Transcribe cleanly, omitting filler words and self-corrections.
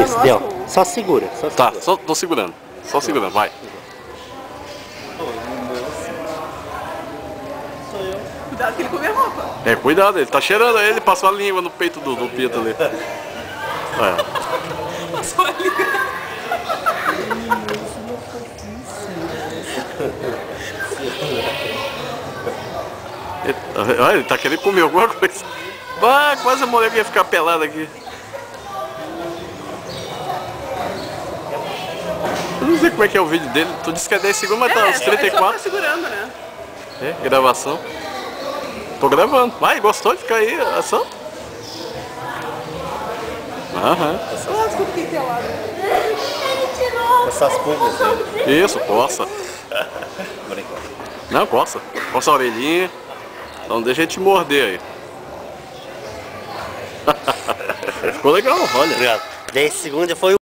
Isso, deu. Só segura. Só Tá, segura. só tô segurando. Só segurando, vai. Cuidado que ele come a roupa. É, cuidado, ele tá cheirando, ele passou a língua no peito do Pito ali. É. Passou a língua. Olha, ele tá querendo comer alguma coisa. Vai, quase a mulher que ia ficar pelada aqui. Eu não sei como é que é o vídeo dele. Tu disse que é 10 segundos, mas tá uns Ele só 34. tá segurando, né? É, gravação. Tô gravando. Vai, gostou de ficar aí? Ação? Aham. Nossa, como que é lá. Essas pulgas aí. Isso, coça. Não, coça. Coça a orelhinha. Não deixa ele te morder aí. Ficou legal, olha. Obrigado. 10 segundos foi